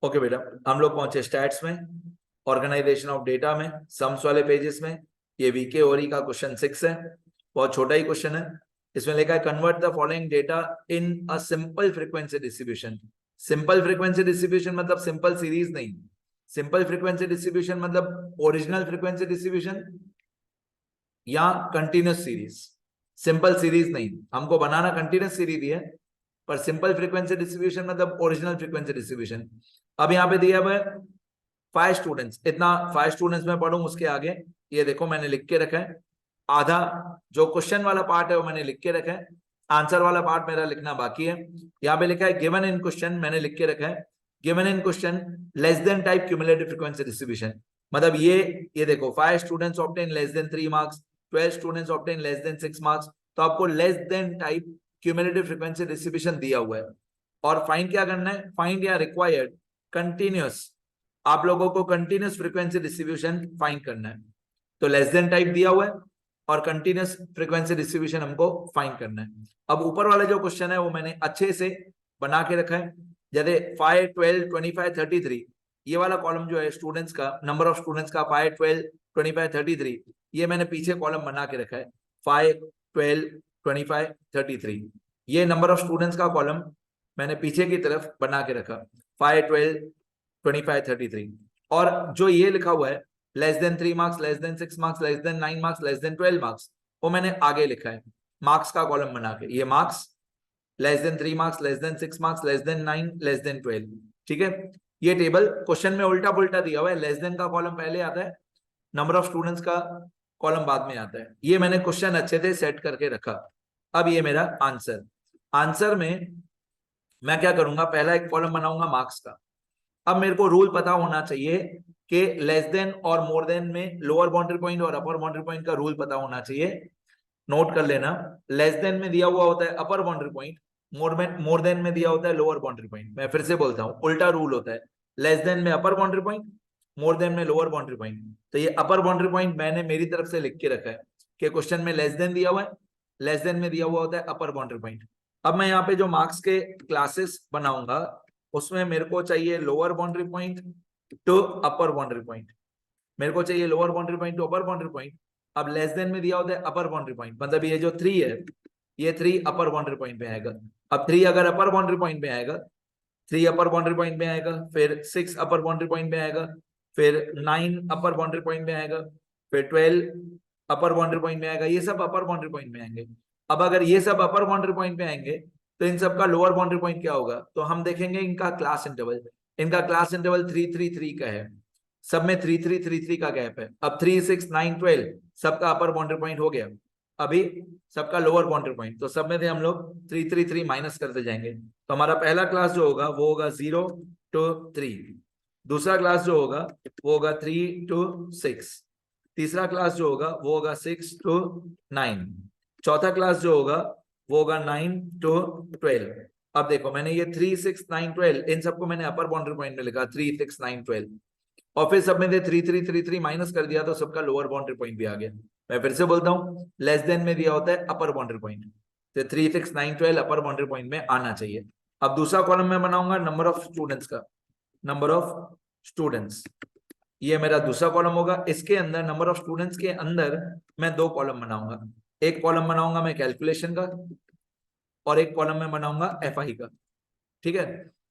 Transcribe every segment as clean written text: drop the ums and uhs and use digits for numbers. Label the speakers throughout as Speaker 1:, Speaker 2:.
Speaker 1: Okay बेटा, हम लोग पहुंचे स्टैट्स में, ऑर्गेनाइजेशन ऑफ डेटा में, सम्स वाले पेजेस में। ये वीके ओरी का क्वेश्चन 6 है, बहुत छोटा ही क्वेश्चन है। इसमें लिखा है convert the following data in a simple frequency distribution. Simple frequency distribution मतलब सिंपल सीरीज नहीं, सिंपल फ्रीक्वेंसी डिस्ट्रीब्यूशन मतलब ओरिजिनल फ्रीक्वेंसी डिस्ट्रीब्यूशन या कंटिन्यूस सीरीज। सिंपल सीरीज नहीं, हमको बनाना कंटिन्यूस सीरीज ही है, पर सिंपल फ्रीक्वेंसी डिस्ट्रीब्यूशन मतलब ओरिजिनल फ्रीक्वेंसी डिस्ट्रीब्यूशन। अब यहाँ पे दिया हुआ है 5 स्टूडेंट्स, इतना 5 स्टूडेंट्स में पढ़ूं उसके आगे ये देखो मैंने लिख के रखा है। आधा जो क्वेश्चन वाला पार्ट है वो मैंने लिख के रखा है, आंसर वाला पार्ट मेरा लिखना बाकी है। यहाँ पे लिखा है गिवन इन क्वेश्चन, मैंने लिख के रखा है given in question less than type cumulative frequency distribution. मतलब ये देखो 5 students obtain less than 3 marks, 12 students obtain less than 6 marks. तो आपको less than type cumulative frequency distribution दिया हुआ है और फाइंड क्या करना है, फाइंड या रिक्वायर्ड कंटिन्यूअस, आप लोगों को कंटिन्यूअस फ्रीक्वेंसी डिस्ट्रीब्यूशन फाइंड करना है। तो लेस देन टाइप दिया हुआ है और कंटिन्यूअस फ्रीक्वेंसी डिस्ट्रीब्यूशन हमको फाइंड करना है। अब ऊपर वाला जो क्वेश्चन है वो मैंने अच्छे से बना के रखा है, जैसे 5 12 25 33, ये वाला कॉलम जो है स्टूडेंट्स का, नंबर ऑफ स्टूडेंट्स का 5 12 25 33, ये मैंने पीछे कॉलम बना के रखा है 5 12 25 33। ये नंबर ऑफ स्टूडेंट्स का कॉलम मैंने पीछे की तरफ बना के रखा 5 12 25 33। और जो ये लिखा हुआ है less than 3 marks, less than 6 marks, less than 9 marks, less than 12 marks, वो मैंने आगे लिखा है मार्क्स का कॉलम बना के। ये marks less than 3 marks, less than 6 marks, less than 9, less than 12। ठीक है, ये टेबल क्वेश्चन में उल्टा पुल्टा दिया हुआ है, लेस देन का कॉलम पहले आता है, नंबर ऑफ स्टूडेंट्स का कॉलम बाद में आता है। ये मैंने क्वेश्चन अच्छे से सेट करके रखा। अब ये मेरा आंसर, आंसर में मैं क्या करूंगा, पहला एक कॉलम बनाऊंगा मार्क्स का। अब मेरे को रूल पता होना चाहिए कि लेस देन और मोर देन में लोअर बाउंड्री पॉइंट और अपर बाउंड्री पॉइंट का रूल पता होना चाहिए। नोट कर लेना, लेस देन में दिया हुआ होता है अपर बाउंड्री पॉइंट, मोर देन में दिया होता है लोअर बाउंड्री पॉइंट। मैं फिर से बोलता हूं, उल्टा रूल होता है, लेस देन में अपर बाउंड्री पॉइंट, मोर देन में लोअर बाउंड्री पॉइंट। तो ये अपर बाउंड्री पॉइंट मैंने मेरी तरफ से लिख के रखा है कि क्वेश्चन में लेस देन दिया हुआ है, लेस देन में दिया हुआ होता है अपर बाउंड्री पॉइंट। अब मैं यहाँ पे जो मार्क्स के क्लासेस बनाऊंगा उसमें मेरे को चाहिए लोअर बाउंड्री पॉइंट टू अपर बाउंड्री पॉइंट, मेरे को चाहिए लोअर बाउंड्री पॉइंट टू अपर बाउंड्री पॉइंट। अब लेस देन में दिया होता है अपर बाउंड्री पॉइंट, मतलब ये जो 3 है ये 3 अपर बाउंड्री पॉइंट में आएगा। अब 3 अगर अपर बाउंड्री पॉइंट में आएगा, 3 अपर बाउंड्री पॉइंट में आएगा, फिर 6 अपर बाउंड्री पॉइंट में आएगा, फिर 9 अपर बाउंड्री पॉइंट में आएगा, फिर 12 अपर बाउंड्री पॉइंट में आएगा, ये सब अपर बाउंड्री पॉइंट में आएंगे। अब अगर ये सब अपर बाउंड्री पॉइंट में आएंगे तो इन सब का लोअर बाउंड्री पॉइंट क्या होगा, तो हम देखेंगे इनका क्लास इंटरवल। इनका क्लास इंटरवल 3 3 3 का है, सब में 3 3 3 3 का गैप है। अब 3 6 9 12 सबका अपर बाउंड्री पॉइंट हो गया, अभी सबका लोअर बाउंड्री पॉइंट, तो सब में से हम लोग 3 3 3 माइनस करते जाएंगे। तो हमारा पहला क्लास जो होगा वो होगा 0 to 3, दूसरा क्लास जो होगा वो होगा 3 to 6, तीसरा क्लास जो होगा वो होगा 6 to 9, चौथा क्लास जो होगा वो होगा 9 to 12। अब देखो मैंने ये 3 6 9 12 इन सबको मैंने अपर बाउंड्री पॉइंट में लिखा 3 6 9 12, और फिर सब में से 3 3 3 3 माइनस कर दिया तो सबका लोअर बाउंड्री पॉइंट भी आ गया। मैं फिर से बोलता हूँ, लेस देन में दिया होता है अपर बाउंड्री पॉइंट, तो 3 6 9 12 अपर बाउंड्री पॉइंट में आना चाहिए। अब दूसरा कॉलम में बनाऊंगा नंबर ऑफ स्टूडेंट्स का, नंबर ऑफ स्टूडेंट्स, ये मेरा दूसरा कॉलम होगा। इसके अंदर नंबर ऑफ स्टूडेंट्स के अंदर मैं 2 कॉलम बनाऊंगा, एक कॉलम बनाऊंगा मैं कैलकुलेशन का और एक कॉलम में बनाऊंगा एफआई का। ठीक है,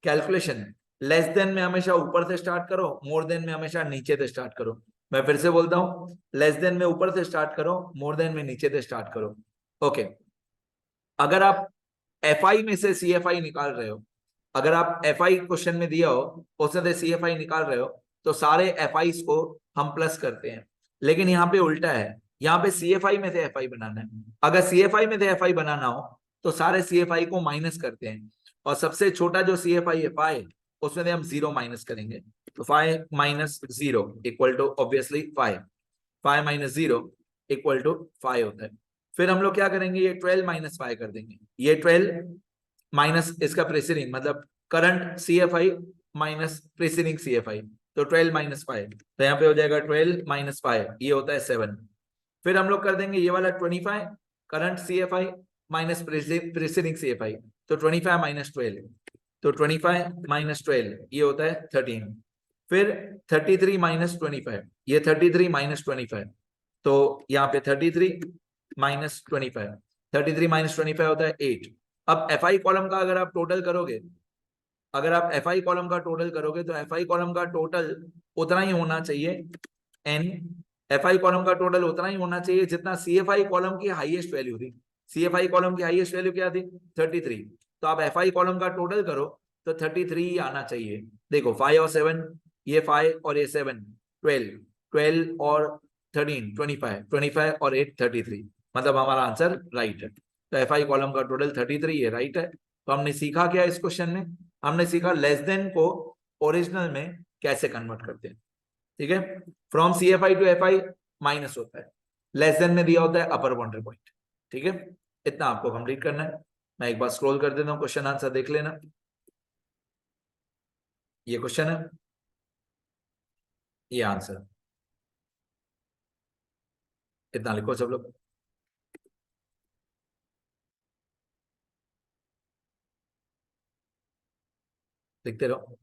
Speaker 1: कैलकुलेशन लेस देन में हमेशा ऊपर से स्टार्ट करो, मोर देन में हमेशा नीचे से स्टार्ट करो। मैं फिर से बोलता हूं, लेस देन में ऊपर से स्टार्ट करो, मोर देन में नीचे से स्टार्ट करो। ओके, अगर आप एफआई में से सीएफआई निकाल रहे हो, अगर आप एफआई क्वेश्चन में दिया हो उसमें से सीएफआई निकाल रहे हो तो सारे एफआई को हम प्लस करते हैं, लेकिन यहाँ पे उल्टा है, यहाँ पे सीएफआई में से एफआई बनाना है। अगर सीएफआई में से एफआई बनाना हो तो सारे सीएफआई को माइनस करते हैं, और सबसे छोटा जो सीएफआई है फाइव, उसमें से हम 0 माइनस करेंगे। तो 5 minus 0 equal to obviously 5, 5 minus 0 equal to 5 होता है। फिर हम लोग क्या करेंगे, ये 12 माइनस 5 कर देंगे, ये 12 माइनस इसका प्रेसिडिंग मतलब current CFI minus presiding CFI, तो 12 माइनस 5, तो यहाँ पे हो जाएगा 12 माइनस 5, ये होता है 7। फिर हम लोग कर देंगे ये वाला 25 current CFI minus presiding CFI, तो 25 माइनस 12, तो 25 माइनस 12 ये होता है 13। फिर 33 माइनस 25, ये 33 माइनस 25, तो यहाँ पे 33 माइनस 25, 33 माइनस 25 होता है 8। अब एफ आई कॉलम का अगर आप टोटल करोगे, अगर आप एफ आई कॉलम का टोटल करोगे तो एफ आई कॉलम का टोटल उतना ही होना चाहिए, एन एफ आई कॉलम का टोटल उतना ही होना चाहिए जितना सी एफ आई कॉलम की हाईएस्ट वैल्यू थी। सी एफ आई कॉलम की हाईएस्ट वैल्यू क्या थी? 33। तो आप एफ आई कॉलम का टोटल करो तो 33 ही आना चाहिए। देखो 5 और 7, ये 5 और ये 7, 12, 12 और 13, 25, 25 और 8, 33, मतलब हमारा आंसर राइट है। तो एफ आई कॉलम का टोटल 33 ये राइट है। तो हमने सीखा क्या इस क्वेश्चन में? हमने सीखा लेस देन को ओरिजिनल में कैसे कन्वर्ट करते हैं। ठीक है, from C F I to F I minus होता है, लेस देन में दिया होता है अपर बाउंड्री पॉइंट। ठीक है, इतना आपको कंप्लीट करना है। मैं एक बार स्क्रॉल कर देता हूँ, क्वेश्चन आंसर देख लेना। ये क्वेश्चन है, ये आंसर, इतना लिखो सब लोग, लिखते रहो।